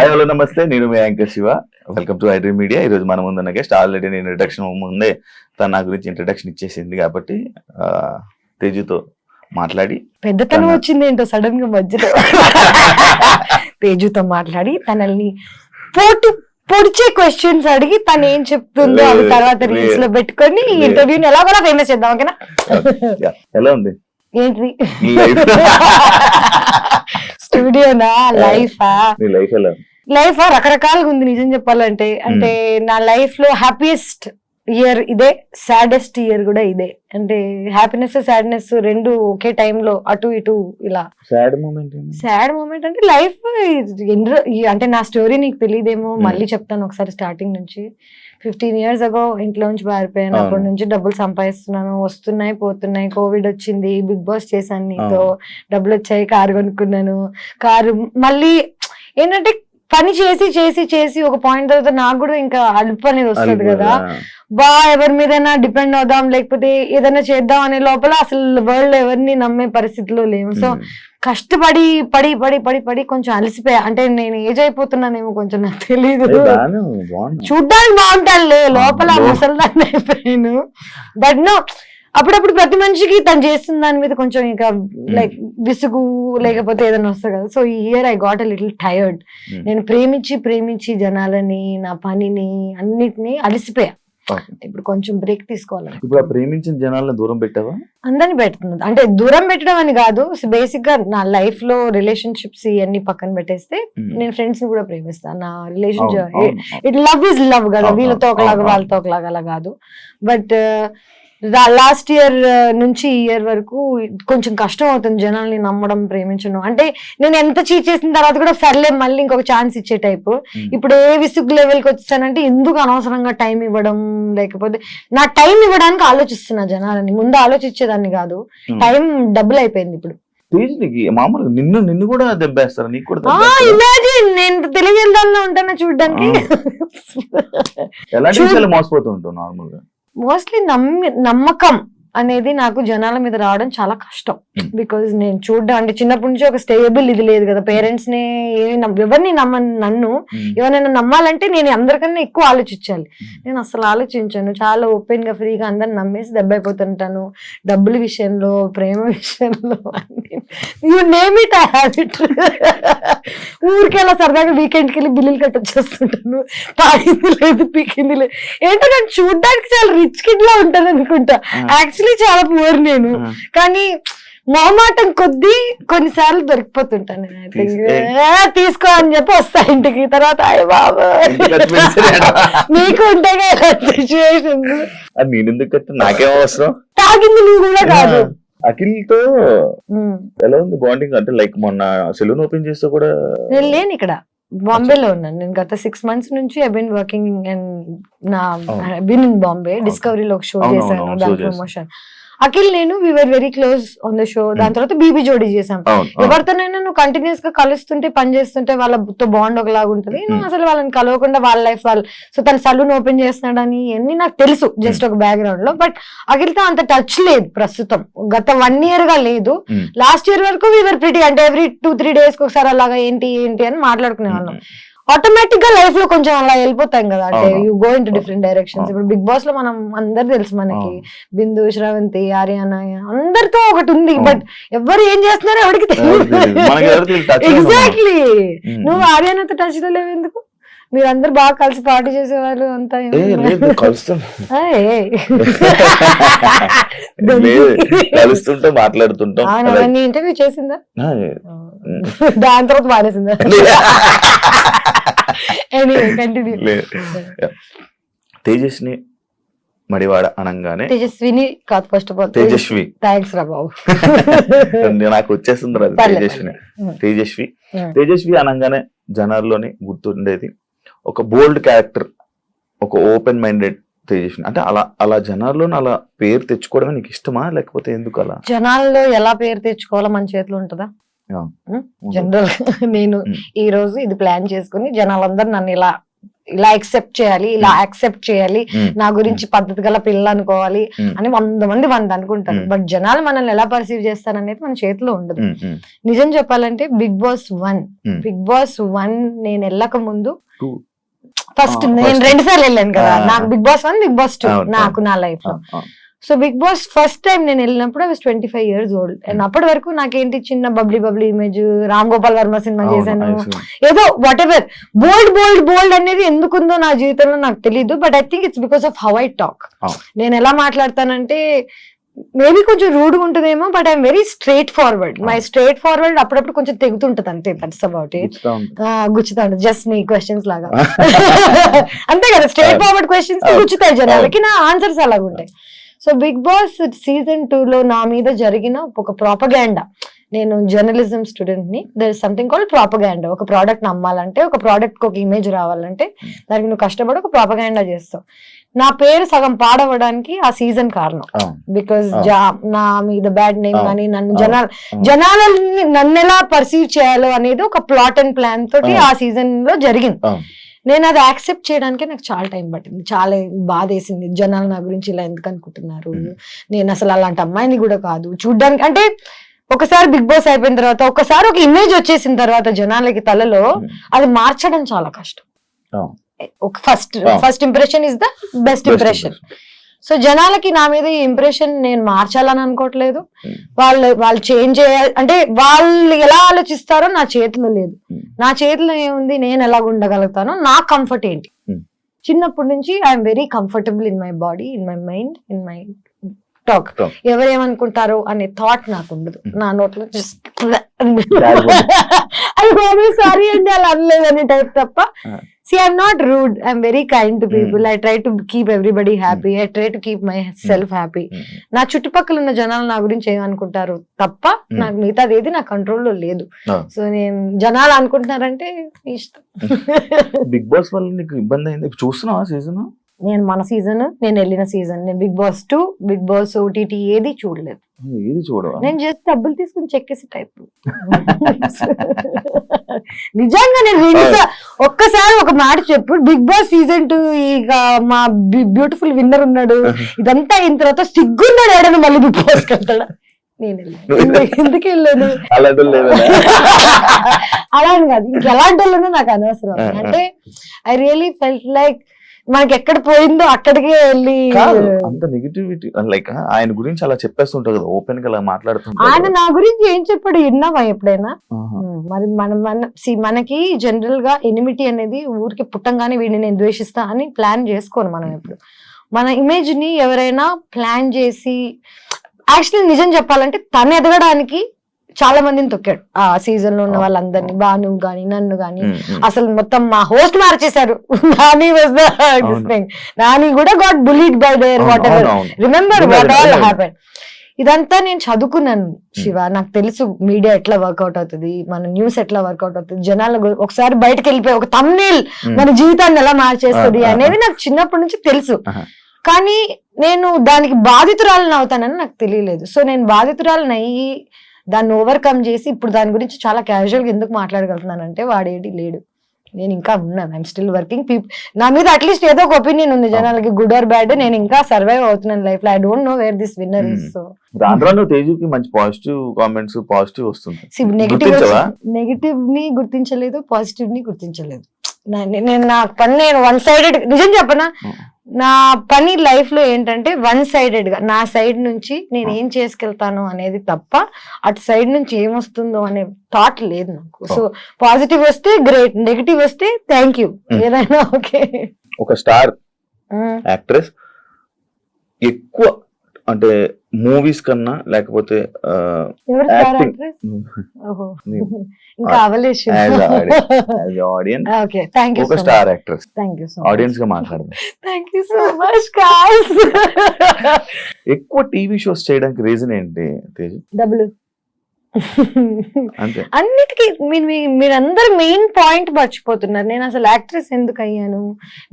Hi hello namaste, నేను మీ anchor Shiva. Welcome to iDream media. ఈ రోజు మన ముందున్న గెస్ట్ ఆల్రెడీ నేను ఇంట్రడక్షన్ ముందే తను నా గురించి ఇంట్రడక్షన్ ఇచ్చేసింది కాబట్టి తేజుతో మాట్లాడి పెద్దతనం వచ్చింది ఏంటో సడన్ గా మధ్యలో తేజుతో మాట్లాడి తనల్ని పొడిచే క్వశ్చన్స్ అడిగి తను ఏం చెప్తుందో అది తర్వాత రీల్స్ లో పెట్టుకొని ఇంటర్వ్యూని ఎలా కూడా ఫేమస్ చేద్దాం. ఓకేనా? ఎలా ఉంది ఏంటి స్టూడియోనా లైఫ్ రకరకాలుగా ఉంది నిజం చెప్పాలంటే. అంటే నా లైఫ్ లో హ్యాపీయెస్ట్ ఇయర్ ఇదే, సాడెస్ట్ ఇయర్ కూడా ఇదే. అంటే హ్యాపీనెస్ సాడ్నెస్ రెండు ఒకే టైంలో అటు ఇటు ఇలా. సాడ్ మూమెంట్ అంటే లైఫ్ అంటే నా స్టోరీ నీకు తెలియదేమో, మళ్ళీ చెప్తాను ఒకసారి స్టార్టింగ్ నుంచి. 15 years ago ఇంట్లో నుంచి పారిపోయాను. అప్పటి నుంచి డబ్బులు సంపాదిస్తున్నాను, వస్తున్నాయి పోతున్నాయి. కోవిడ్ వచ్చింది, బిగ్ బాస్ చేశాను నీతో, డబ్బులు వచ్చాయి, కారు కొనుక్కున్నాను. కారు మళ్ళీ ఏంటంటే పని చేసి చేసి చేసి ఒక పాయింట్ తర్వాత నాకు కూడా ఇంకా అలుపు అనేది వస్తుంది కదా. ఎవరి మీదైనా డిపెండ్ అవుదాం లేకపోతే ఏదైనా చేద్దాం అనే లోపల అసలు వరల్డ్ ఎవరిని నమ్మే పరిస్థితిలో లేవు. సో కష్టపడి పడి పడి పడి పడి కొంచెం అలసిపోయా. అంటే నేను ఏజ్ అయిపోతున్నానేమో కొంచెం, నాకు తెలీదు. చూడ్డానికి బాగుంటానులే, లోపల ముసలిదాన్ని అయిపోయాను. బట్ నో, అప్పుడప్పుడు ప్రతి మనిషికి తను చేస్తున్న దాని మీద కొంచెం ఇంకా లైక్ విసుగు లేకపోతే ఏదైనా వస్తుంది కదా. సో ఈ year I got a little tired. నేను ప్రేమించి ప్రేమించి జనాలని, నా పనిని, అన్నిటినీ అలసిపోయా. ఇప్పుడు కొంచెం బ్రేక్ తీసుకోవాలి. ఇప్పుడు ప్రేమించిన జనాలను దూరం పెట్టావా? అందరిని పెడుతుంది. అంటే దూరం పెట్టడం అని కాదు, బేసిక్ గా నా లైఫ్ లో రిలేషన్షిప్స్ ఇవన్నీ పక్కన పెట్టేస్తే నేను ఫ్రెండ్స్ ని కూడా ప్రేమిస్తాను. నా relationship it love is love కదా, వీళ్ళతో ఒకలాగా వాళ్ళతో ఒకలాగా అలా కాదు. బట్ లాస్ట్ ఇయర్ నుంచి ఈ ఇయర్ వరకు కొంచెం కష్టం అవుతుంది జనాల్ని నమ్మడం, ప్రేమించడం. అంటే నేను ఎంత చీట్ చేసిన తర్వాత కూడా సర్లే మళ్ళీ ఇంకొక ఛాన్స్ ఇచ్చే టైపు. ఇప్పుడు ఏ విసుగు లెవెల్కి వచ్చానంటే ఎందుకు అనవసరంగా టైం ఇవ్వడం, లేకపోతే నా టైం ఇవ్వడానికి ఆలోచిస్తున్నా జనాలని. ముందు ఆలోచించేదాన్ని కాదు, టైం డబుల్ అయిపోయింది ఇప్పుడు. మామూలుగా నిన్ను కూడా దెబ్బేస్తారు, నీకు కూడా. ఇమాజిన్ నేను తెలియజేద్దాంలో ఉంటానా చూడ్డానికి. ఎలాంటి విషయాలు మోసపోతూ ఉంటావు నార్మల్ గా? మోస్ట్లీ నమ్మకం అనేది నాకు జనాల మీద రావడం చాలా కష్టం. బికాజ్ నేను చూడడం అంటే చిన్నప్పటి నుంచి ఒక స్టేబుల్ ఇది లేదు కదా. పేరెంట్స్ ని ఎవరిని నన్ను ఎవరైనా నమ్మాలంటే నేను అందరికన్నా ఎక్కువ ఆలోచించాలి. నేను అసలు ఆలోచించాను, చాలా ఓపెన్ గా ఫ్రీగా అందరిని నమ్మేసి దెబ్బ అయిపోతుంటాను. డబ్బుల విషయంలో, ప్రేమ విషయంలో, you name it I have it. ఊరికి అలా సరదాగా వీకెండ్కి వెళ్ళి బిల్లులు కట్టొచ్చేస్తుంటాను. తాగింది లేదు, పీకింది లేదు. ఏంటో నేను చూడడానికి చాలా రిచ్ కిడ్ లా ఉంటాను అనుకుంటా. యాక్చువల్లీ చాలా పూర్ నేను, కానీ మొహమాటం కొద్దీ కొన్నిసార్లు దొరికిపోతుంటాను. తీసుకో అని చెప్పి వస్తా ఇంటికి. తర్వాత అయ్య బాబా నీకు ఉంటాయి సిచ్యువేషన్. నాకేమో అవసరం, తాగింది నువ్వు కూడా కాదు. అఖిల్ తో ఎలా ఉంది బాండింగ్? అంటే లైక్ మొన్న సెలూన్ ఓపెన్ చేస్తే కూడా నేను లేను ఇక్కడ, బాంబేలో ఉన్నాను. నేను గత 6 months నుంచి ఐ బీన్ వర్కింగ్ అండ్ నా బీన్ ఇన్ బాంబే. డిస్కవరీలో ఒక షో చేశాను, దాని ప్రమోషన్. అఖిల్ నేను we were very close on the show. దాని తర్వాత బీబీ జోడీ చేసాం. ఎవరితోనైనా నువ్వు కంటిన్యూస్ గా కలుస్తుంటే, పని చేస్తుంటే వాళ్ళతో బాండ్ ఒకలాగా ఉంటుంది. నువ్వు అసలు వాళ్ళని కలవకుండా వాళ్ళ లైఫ్ వాళ్ళు. సో తన సలూన్ ఓపెన్ చేస్తున్నాడని అన్ని నాకు తెలుసు, జస్ట్ ఒక బ్యాక్గ్రౌండ్ లో. బట్ అఖిల్తో అంత టచ్ లేదు ప్రస్తుతం, గత 1 year గా లేదు. లాస్ట్ ఇయర్ వరకు వి వర్ ప్రిటీ, అంటే ఎవ్రీ 2-3 days ఒకసారి అలాగా ఏంటి అని మాట్లాడుకునే వాళ్ళం. ఆటోమేటిక్ గా లైఫ్ లో కొంచెం అలా వెళ్ళిపోతాం కదా, అంటే you go in to different directions. ఇప్పుడు బిగ్ బాస్ లో మనం అందరు తెలుసు మనకి, బిందు, శ్రవంతి, ఆర్యానా, అందరితో ఒకటి ఉంది. బట్ ఎవరు ఏం చేస్తున్నారో ఎవరికి తెలియదు. ఎగ్జాక్ట్లీ. నువ్వు ఆర్యానాతో టచ్ లో లేవు ఎందుకు? మీరు అందరు బాగా కలిసి పార్టీ చేసేవాళ్ళు అంతా. కలుస్తుంటే మాట్లాడుతుంటాం. ఇంటర్వ్యూ చేసిందా? దాని తర్వాత మానేసిందా? తేజస్ని మడివాడ అనగానే తేజస్విని కాదు, first of all Tejaswi. Thanks రా బాబు, నాకు వచ్చేస్తుంది రాదు. తేజస్వి అనగానే జనాల్లోని గుర్తుండేది ఒక బోల్డ్ క్యారెక్టర్, ఒక ఓపెన్ మైండెడ్ తేజస్విని. అంటే అలా జనాల్లోని అలా పేరు తెచ్చుకోవడమే నీకు ఇష్టమా, లేకపోతే ఎందుకు అలా? జనాల్లో ఎలా పేరు తెచ్చుకోవాలో మన చేతిలో ఉంటుందా? జనరల్ నేను ఈ రోజు ఇది ప్లాన్ చేసుకుని జనాలందరూ నన్ను ఇలా ఇలా యాక్సెప్ట్ చేయాలి, ఇలా యాక్సెప్ట్ చేయాలి, నా గురించి పద్ధతి గల పిల్లలు అనుకోవాలి అని 100 మంది అనుకుంటారు. బట్ జనాలు మనల్ని ఎలా పర్సీవ్ చేస్తారనేది మన చేతిలో ఉండదు. నిజం చెప్పాలంటే బిగ్ బాస్ 1 నేను వెళ్ళక ముందు ఫస్ట్ నేను 2 సార్లు వెళ్ళాను కదా. నాకు బిగ్ బాస్ 1, బిగ్ బాస్ 2 నాకు నా లైఫ్ లో. So Bigg Boss first time నేను వెళ్ళినప్పుడు 25 years old. అండ్ అప్పటి వరకు నాకేంటి చిన్న బబ్లీ ఇమేజ్, రామ్ గోపాల్ వర్మ సినిమా చేశాను, ఏదో వాట్ ఎవర్ బోల్డ్ అనేది ఎందుకుందో నా జీవితంలో నాకు తెలియదు. But I think it's because of how I talk. నేను ఎలా మాట్లాడతానంటే మేబీ కొంచెం రూడ్ గా ఉంటుందేమో, but I'm very straight forward. My straight forward అప్పుడప్పుడు కొంచెం తెగుతుంటది అంతే, దట్స్ అబౌట్ ఇట్. గుచ్చుతా ఉంటుంది జస్ట్ నీ క్వశ్చన్స్ లాగా అంతే కదా, స్ట్రైట్ ఫార్వర్డ్ క్వశ్చన్స్ గుచ్చుతాయి జనాలకి, నా ఆన్సర్స్ అలాగ ఉంటాయి. సో బిగ్ బాస్ సీజన్ 2 లో నా మీద జరిగిన ఒక ప్రాపగాండా, నేను జర్నలిజం స్టూడెంట్ ని, there is something called propaganda. ఒక ప్రోడక్ట్ నమ్మాలంటే, ఒక ప్రోడక్ట్ కి ఒక ఇమేజ్ రావాలంటే దానికి నువ్వు కష్టపడి ఒక ప్రాపగాండా చేస్తావు. నా పేరు సగం పాడవడానికి ఆ సీజన్ కారణం. బికాస్ నా మీద బ్యాడ్ నేమ్ కానీ జనాలని నన్ను ఎలా పర్సీవ్ చేయాలో అనేది ఒక ప్లాట్ అండ్ ప్లాన్ తోటి ఆ సీజన్ లో జరిగింది. నేను అది యాక్సెప్ట్ చేయడానికి నాకు చాలా టైం పట్టింది, చాలా బాధ వేసింది. జనాలు నా గురించి ఇలా ఎందుకు అనుకుంటున్నారు, నేను అసలు అలాంటి అమ్మాయిని కూడా కాదు చూడ్డానికి. అంటే ఒకసారి బిగ్ బాస్ అయిపోయిన తర్వాత, ఒకసారి ఒక ఇమేజ్ వచ్చేసిన తర్వాత జనాలకి తలలో అది మార్చడం చాలా కష్టం. First impression is the best impression. So జనాలకి నా మీద ఈ ఇంప్రెషన్ నేను మార్చాలని అనుకోవట్లేదు. వాళ్ళు చేంజ్ చేయాలి అంటే వాళ్ళు ఎలా ఆలోచిస్తారో నా చేతిలో లేదు. నా చేతిలో ఏముంది, నేను ఎలా ఉండగలుగుతానో, నా కంఫర్ట్ ఏంటి. చిన్నప్పటి నుంచి I'm very comfortable in my body, in my mind, in my talk. ఎవరేమనుకుంటారో అనే థాట్ నాకు ఉండదు. నా నోట్లో జస్ట్ సారీ అండి అలా అనలేదు అనే టైప్ తప్ప. See, I'm not rude. I'm very kind to people. I try to keep everybody happy. I try to keep myself happy. నా చుట్టుపక్కల ఉన్న జనాలు నా గురించి ఏమనుకుంటారు తప్ప నాకు మిగతాది ఏది నా కంట్రోల్లో లేదు. సో నేను జనాలు అనుకుంటున్నారంటే ఇష్టం. బిగ్ బాస్ వల్ల నీకు ఇబ్బంది అయింది చూస్తున్నావా సీజన్? నేను మన సీజన్, నేను వెళ్ళిన సీజన్, నేను Bigg Boss 2, Bigg Boss OTT ఏది చూడలేదు. ఏది చూడవా? నేను జస్ట్ డబ్బులు తీసుకుని చెక్కేసి టైప్. నిజంగా నేను ఒక్కసారి ఒక మాట చెప్పు, బిగ్ బాస్ సీజన్ 2 ఇక మా బ్యూటిఫుల్ విన్నర్ ఉన్నాడు, ఇదంతా అయిన తర్వాత సిగ్గున్నాడు ఏడను మళ్ళీ బిగ్ బాస్ వెళ్తాడా? నేను ఎందుకు వెళ్ళాను అలా అని కాదు, ఇంకెలాంటి వాళ్ళనో నాకు అనవసరం. అంటే ఐ రియలీ ఫెల్ట్ లైక్ మనకి ఎక్కడ పోయిందో అక్కడికే వెళ్ళి అంత నెగిటివిటీ. లైక్ ఆయన గురించి అలా చెప్పేస్తుంటారు కదా, ఓపెన్ గా అలా మాట్లాడుతుంటారు. ఆయన నా గురించి ఏం చెప్పాడు విన్నావా ఎప్పుడైనా? మరి మనకి జనరల్ గా ఎనిమిటీ అనేది ఊరికి పుట్టంగానే వీడిని నేను ద్వేషిస్తా అని ప్లాన్ చేసుకోను మనం. ఎప్పుడు మన ఇమేజ్ ని ఎవరైనా ప్లాన్ చేసి, యాక్చువల్లీ నిజం చెప్పాలంటే తను ఎదగడానికి చాలా మందిని తొక్కాడు ఆ సీజన్ లో ఉన్న వాళ్ళందరినీ, బాను గాని నన్ను గాని. అసలు మొత్తం మా హోస్ట్ మార్చేశారు. నాని కూడా got bullied by their what ever, remember what all happen. ఇదంతా నేను చదువుకున్నాను శివ, నాకు తెలుసు మీడియా ఎట్లా వర్కౌట్ అవుతుంది, మన న్యూస్ ఎట్లా వర్కౌట్ అవుతుంది, జనాలు ఒకసారి బయటకు వెళ్ళిపోయి ఒక థంబ్నెయిల్ మన జీవితాన్ని ఎలా మార్చేస్తుంది అనేది నాకు చిన్నప్పటి నుంచి తెలుసు. కానీ నేను దానికి బాధితురాలను అవుతానని నాకు తెలియలేదు. సో నేను బాధితురాలను అయ్యి దాన్ని ఓవర్కమ్ చేసి ఇప్పుడు దాని గురించి చాలా క్యాజువల్ గా ఎందుకు మాట్లాడగలుగుతున్నానంటే వాడేటి లేడు, నేను ఇంకా ఉన్నాను. I'm still working. నా మీద అట్లీస్ట్ ఏదో ఒక ఒపీనియన్ ఉంది జనాలకి, గుడ్ ఆర్ బ్యాడ్. నేను ఇంకా సర్వైవ్ అవుతున్నాను లైఫ్ లో. I don't know where this winner is. So దాంట్లో తేజుకి మంచి పాజిటివ్ కామెంట్స్, పాజిటివ్ వస్తుంది. నెగిటివ్ ని గుర్తించలేదు, పాజిటివ్ ని గుర్తించలేదు. నేను నా పని నేను వన్ సైడెడ్, నిజం చెప్పనా, నా పని లైఫ్ లో ఏంటంటే వన్ సైడెడ్ గా నా సైడ్ నుంచి నేను ఏం చేసుకెళ్తాను అనేది తప్ప అటు సైడ్ నుంచి ఏమొస్తుందో అనే థాట్ లేదు నాకు. సో పాజిటివ్ వస్తే గ్రేట్, నెగిటివ్ వస్తే థ్యాంక్ యూ, ఏదైనా ఓకే. ఒక స్టార్ యాక్ట్రెస్ ఎక్కువ అంటే మూవీస్ కన్నా లేకపోతే ఒక స్టార్ యాక్ట్రెస్ ఆడియన్స్ గా మాట్లాడదాం. ఎక్కువ టీవీ షోస్ చేయడానికి రీజన్ ఏంటి తేజు? డబ్బులు. అంతే. అన్నిటికీ మీరందరూ మెయిన్ పాయింట్ మర్చిపోతున్నారు. నేను అసలు యాక్ట్రెస్ ఎందుకు అయ్యాను,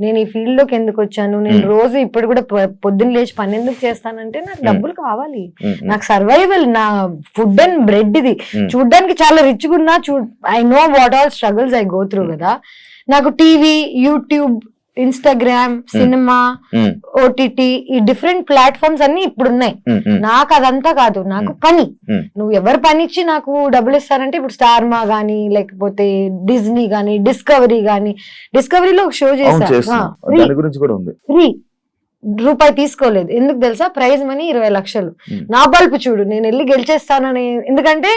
నేను ఈ ఫీల్డ్ లోకి ఎందుకు వచ్చాను, నేను రోజు ఇప్పుడు కూడా పొద్దున్న లేచి పని ఎందుకు చేస్తానంటే నాకు డబ్బులు కావాలి, నాకు సర్వైవల్, నా ఫుడ్ అండ్ బ్రెడ్ ఇది. చూడ్డానికి చాలా రిచ్ గా ఉన్నా, I know what all struggles I go through కదా. నాకు TV, YouTube, Instagram, cinema, OTT, ఈ డిఫరెంట్ ప్లాట్ఫామ్స్ అన్ని ఇప్పుడు ఉన్నాయి. నాకు అదంతా కాదు, నాకు పని. నువ్వు ఎవరు పని ఇచ్చి నాకు డబ్బులు ఇస్తారంటే ఇప్పుడు స్టార్ మా గానీ, లేకపోతే డిజ్నీ గానీ, డిస్కవరీ గానీ, డిస్కవరీలో ఒక షో చేశా, ఫ్రీ, రూపాయి తీసుకోలేదు. ఎందుకు తెలుసా? ప్రైజ్ మనీ 20 లక్షలు. నా బల్పు చూడు, నేను వెళ్ళి గెలిచేస్తానని. ఎందుకంటే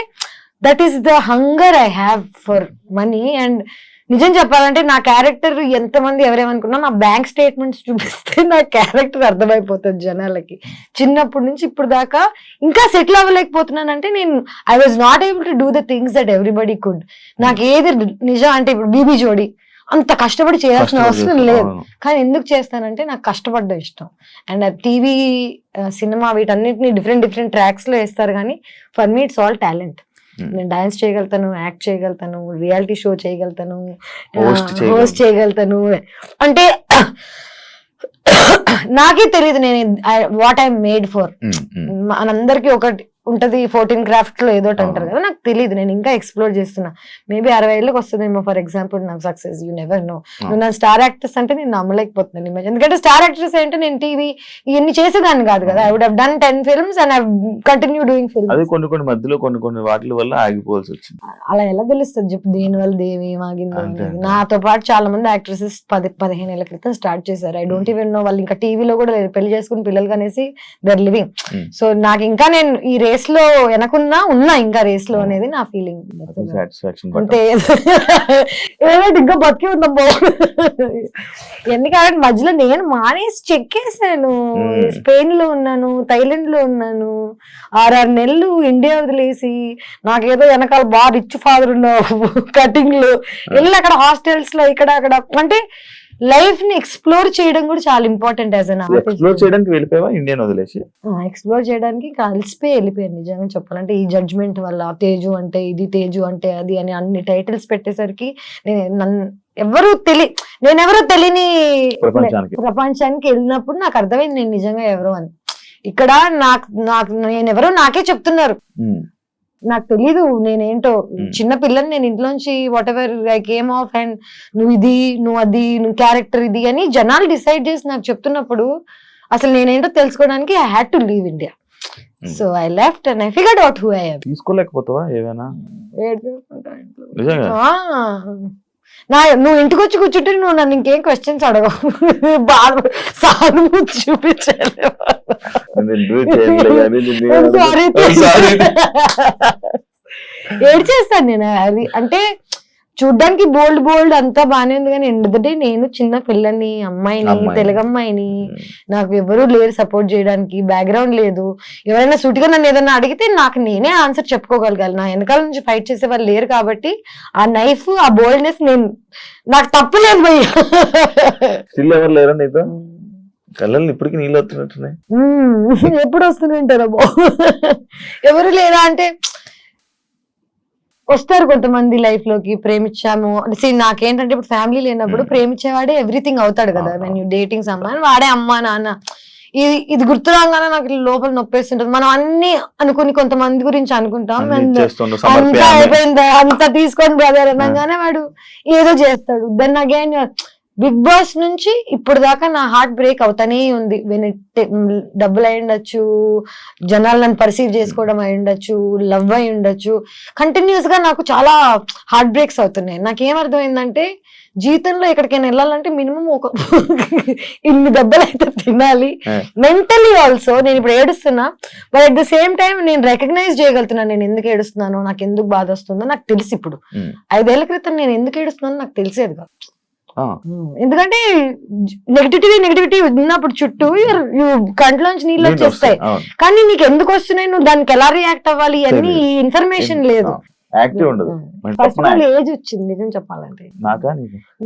that is the hunger I have for money. And నిజం చెప్పాలంటే నా క్యారెక్టర్ ఎంతమంది ఎవరేమనుకున్నా, నా బ్యాంక్ స్టేట్మెంట్స్ చూపిస్తే నా క్యారెక్టర్ అర్థమైపోతుంది జనాలకి. చిన్నప్పటి నుంచి ఇప్పుడు దాకా ఇంకా సెటిల్ అవ్వలేకపోతున్నానంటే నేను I was not able to do the things that everybody could. నాకు ఏది నిజం అంటే ఇప్పుడు బీబీ జోడి అంత కష్టపడి చేయాల్సిన అవసరం లేదు, కానీ ఎందుకు చేస్తానంటే నాకు కష్టపడ్డం ఇష్టం. అండ్ టీవీ, సినిమా వీటన్నిటిని డిఫరెంట్ ట్రాక్స్ లో వేస్తారు, కానీ for me it's all talent. నేను డాన్స్ చేయగలుగుతాను, యాక్ట్ చేయగలుగుతాను, రియాలిటీ షో చేయగలుగుతాను, హోస్ట్ చేయగలుగుతాను. అంటే నాకే తెలియదు నేను వాట్ ఐ మేడ్ ఫర్. మనందరికి ఒకటి ఉంటది 14 క్రాఫ్ట్ లో ఏదోటి అంటారు కదా, నాకు తెలియదు. నేను ఇంకా ఎక్స్ప్లోర్ చేస్తున్నా. మేబీ 60 ఏళ్ళకి వస్తుందేమో ఫర్ ఎగ్జాంపుల్ నాకు సక్సెస్. You never know. నువ్వు నా స్టార్ యాక్ట్రెస్ అంటే నేను నమ్మలేకపోతున్నాను ఇమేజ్. ఎందుకంటే స్టార్ యాక్ట్రెస్ అంటే నేను టీవీ ఇవన్నీ చేసేదాన్ని కాదు కదా. I would have done 10 films and I continue doing films. అది కొన్ని మధ్యలో కొన్ని వాటి వల్ల ఆగిపోవాల్సి వచ్చింది. అలా ఎలా తెలుస్తుంది చెప్పు? దేని వల్ల దేవి ఆగింది? నాతో పాటు చాలా మంది యాక్ట్రెసెస్ 10-15 ఏళ్ల క్రితం స్టార్ట్ చేశారు. ఐ డోంట్ ఈవెన్ నో వాళ్ళు ఇంకా టీవీలో కూడా పెళ్లి చేసుకుని పిల్లలు కనేసి దే ఆర్ లివింగ్. సో నాకు ఇంకా నేను ఈ రేస్ లో వెనకున్నా ఇంకా రేస్ లో అనేది నా ఫీలింగ్. అంటే ఇంకా బతికి ఉన్నాం ఎందుకంటే మధ్యలో నేను మానేసి చెక్కేసాను. స్పెయిన్ లో ఉన్నాను, థైలాండ్ లో ఉన్నాను, 6 నెలలు ఇండియా వదిలేసి, నాకేదో వెనకాల బాగా రిచ్ ఫాదర్ ఉన్నావు కటింగ్ లో వెళ్ళి అక్కడ హాస్టల్స్ లో ఇక్కడ అక్కడ. అంటే లైఫ్ ని ఎక్స్ప్లోర్ చేయడం కూడా చాలా important. As an artist explore చేయడానికి వెళ్ళిపోయావా ఇండియన్ వదిలేసి? ఎక్స్ప్లోర్ చేయడానికి కలిసిపోయి వెళ్ళిపోయాను నిజంగా చెప్పాలంటే. ఈ జడ్జ్మెంట్ వల్ల తేజు అంటే ఇది, తేజు అంటే అది అని అన్ని టైటిల్స్ పెట్టేసరికి నేనెవరో తెలియని ప్రపంచానికి వెళ్ళినప్పుడు నాకు అర్థమైంది నేను నిజంగా ఎవరో అని. ఇక్కడ నేనెవరో నాకే చెప్తున్నారు, నాకు తెలీదు నేనేంటో. చిన్న పిల్లని నేను ఇంట్లోంచి what ever I came of and నువ్వు ఇది, నువ్వు అది, నువ్వు క్యారెక్టర్ ఇది అని జనాలు డిసైడ్ చేసి నాకు చెప్తున్నప్పుడు అసలు నేనేంటో తెలుసుకోవడానికి I had to leave India. So I left and I figured out who I am. తీసుకోలేకపోతావా ఏమైనా? నువ్వు ఇంటికి వచ్చి కూర్చుంటే నువ్వు నన్ను ఇంకేం క్వశ్చన్స్ అడగవు, బాగా సానుభూతి చూపించాలి. ఏడ్చేస్తాను నేను. అది అంటే చూడ్డానికి బోల్డ్ అంతా బానే ఉంది, కానీ ఎందుకంటే నేను చిన్న పిల్లని, అమ్మాయిని, తెలుగు అమ్మాయిని, నాకు ఎవరు లేరు సపోర్ట్ చేయడానికి, బ్యాక్గ్రౌండ్ లేదు. ఎవరైనా సూటిగా నన్ను ఏదైనా అడిగితే నాకు నేనే ఆన్సర్ చెప్పుకోగలగాలి. నా వెనకాల నుంచి ఫైట్ చేసే వాళ్ళు లేరు కాబట్టి ఆ నైఫ్, ఆ బోల్డ్నెస్ నాకు తప్పలేదు భయ్య. కళ్ళని ఇప్పటికీ నీళ్ళు వస్తున్నట్టున్నాయి. ఎప్పుడు వస్తుంటారో ఎవరు లేదా అంటే వస్తారు కొంతమంది లైఫ్ లోకి. ప్రేమించాము నాకేంటంటే ఇప్పుడు ఫ్యామిలీ లేనప్పుడు ప్రేమించేవాడే ఎవ్రీథింగ్ అవుతాడు కదా. వెన్ యూ డేటింగ్ సమ్వన్, వాడే అమ్మా నాన్న. ఇది గుర్తు రాగానే నాకు లోపల నొప్పేస్తుంటది. మనం అన్ని అనుకుని కొంతమంది గురించి అనుకుంటాం, అంతా అయిపోయిందా, అంతా తీసుకొని బ్రదర్ అనగానే వాడు ఏదో చేస్తాడు. దెన్ అగైన్ బిగ్ బాస్ నుంచి ఇప్పుడు దాకా నా హార్ట్ బ్రేక్ అవుతానే ఉంది. డబ్బులు అయి ఉండొచ్చు, జనాలు నన్ను పర్సీవ్ చేసుకోవడం అయి ఉండొచ్చు, లవ్ అయి ఉండొచ్చు, కంటిన్యూస్ గా నాకు చాలా హార్ట్ బ్రేక్స్ అవుతున్నాయి. నాకేమర్థమైందంటే జీవితంలో ఎక్కడికైనా వెళ్ళాలంటే మినిమం ఒక ఇన్ని దెబ్బలు అయితే తినాలి. మెంటలీ ఆల్సో నేను ఇప్పుడు ఏడుస్తున్నా, but at the same time నేను రికగ్నైజ్ చేయగలుగుతున్నాను నేను ఎందుకు ఏడుస్తున్నానో, నాకు ఎందుకు బాధ వస్తుందో నాకు తెలుసు. ఇప్పుడు 5 ఏళ్ల క్రితం నేను ఎందుకు ఏడుస్తున్నానో నాకు తెలిసేది కాదు. ఎందుకంటే నెగిటివిటీ ఉన్నప్పుడు చుట్టూ కంట్లోంచి నీళ్ళు వచ్చేస్తాయి, కానీ నీకు ఎందుకు వస్తున్నాయి, నువ్వు దానికి ఎలా రియాక్ట్ అవ్వాలి అన్ని ఇన్ఫర్మేషన్ లేదు. ఫస్ట్ ఆఫ్ ఆల్ ఏజ్ వచ్చింది నిజం చెప్పాలంటే.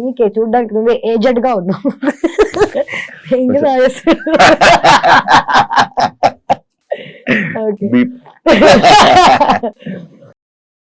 నీకే చూడడానికి నువ్వే ఏజెడ్ గా ఉన్నావు.